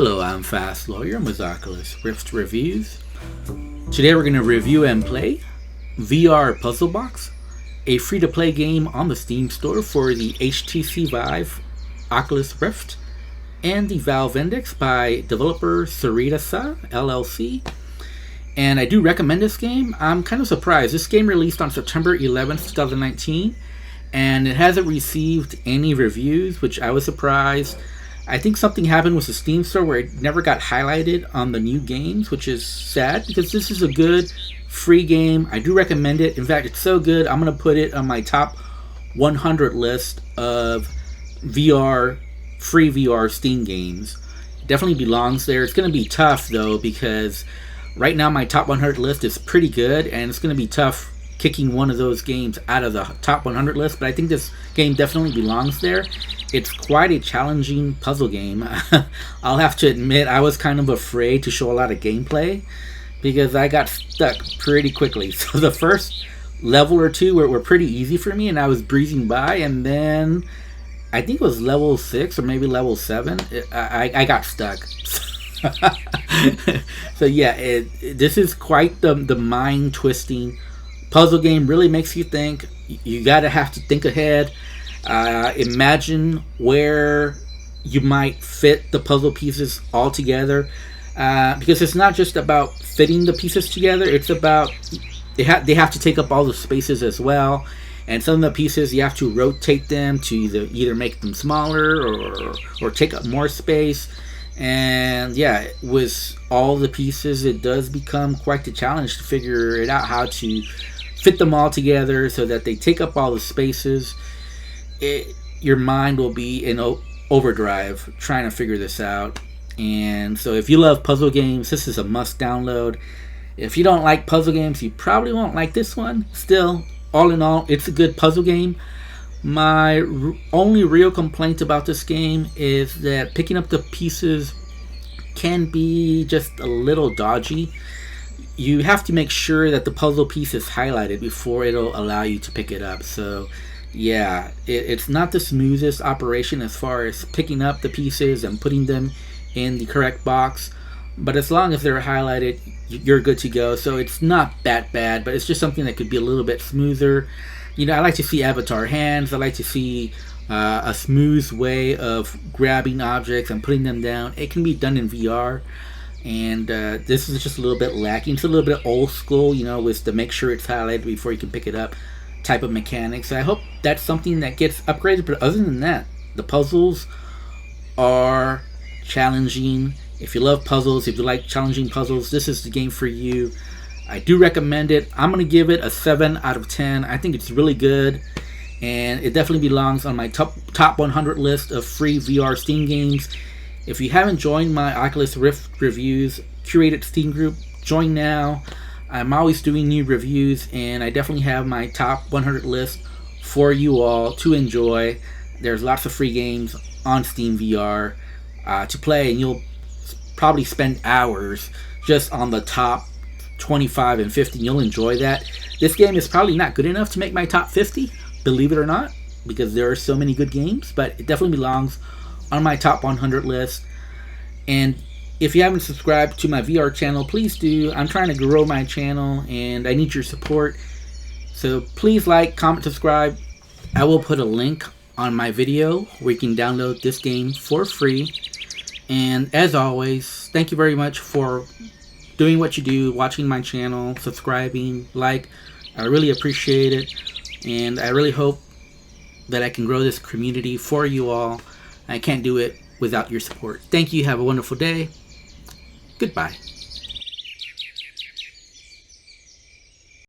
Hello, I'm Fast Lawyer. I'm with Oculus Rift Reviews. Today we're going to review and play VR Puzzle Box, a free-to-play game on the Steam store for the HTC Vive, Oculus Rift, and the Valve Index by developer Saritasa LLC. And I do recommend this game. I'm kind of surprised. This game released on September 11th, 2019, and it hasn't received any reviews, which I was surprised. I think something happened with the Steam store where it never got highlighted on the new games, which is sad because this is a good free game. I do recommend it. In fact, it's so good, I'm going to put it on my top 100 list of free VR Steam games. It definitely belongs there. It's going to be tough though, because right now my top 100 list is pretty good, and it's going to be tough kicking one of those games out of the top 100 list, but I think this game definitely belongs there. It's quite a challenging puzzle game. I'll have to admit, I was kind of afraid to show a lot of gameplay because I got stuck pretty quickly. So the first level or two were pretty easy for me, and I was breezing by, and then I think it was level 6 or maybe level 7, I got stuck. So yeah, this is quite the mind-twisting puzzle game. Really makes you think. You gotta have to think ahead. Imagine where you might fit the puzzle pieces all together, because it's not just about fitting the pieces together. It's about they have to take up all the spaces as well, and some of the pieces you have to rotate them to either make them smaller or take up more space. And yeah, with all the pieces, it does become quite the challenge to figure it out, how to fit them all together so that they take up all the spaces. Your mind will be in overdrive trying to figure this out. And so if you love puzzle games, this is a must download. If you don't like puzzle games, you probably won't like this one. Still, all in all, it's a good puzzle game. My only real complaint about this game is that picking up the pieces can be just a little dodgy. You have to make sure that the puzzle piece is highlighted before it'll allow you to pick it up. So yeah, it's not the smoothest operation as far as picking up the pieces and putting them in the correct box, but as long as they're highlighted, you're good to go. So it's not that bad, but it's just something that could be a little bit smoother. You know, I like to see avatar hands. I like to see a smooth way of grabbing objects and putting them down. It can be done in VR, and this is just a little bit lacking. It's a little bit old school, you know, with to make sure it's highlighted before you can pick it up type of mechanics. I hope that's something that gets upgraded, but other than that, the puzzles are challenging. If you love puzzles, if you like challenging puzzles, this is the game for you. I do recommend it. I'm going to give it a 7 out of 10. I think it's really good, and it definitely belongs on my top 100 list of free VR Steam games. If you haven't joined my Oculus Rift Reviews curated Steam group, join now. I'm always doing new reviews, and I definitely have my top 100 list for you all to enjoy. There's lots of free games on Steam VR to play, and you'll probably spend hours just on the top 25 and 50. You'll enjoy that. This game is probably not good enough to make my top 50, believe it or not, because there are so many good games, but it definitely belongs on my top 100 list. And if you haven't subscribed to my VR channel, please do. I'm trying to grow my channel, and I need your support. So please like, comment, subscribe. I will put a link on my video where you can download this game for free. And as always, thank you very much for doing what you do, watching my channel, subscribing, like. I really appreciate it, and I really hope that I can grow this community for you all. I can't do it without your support. Thank you. Have a wonderful day. Goodbye.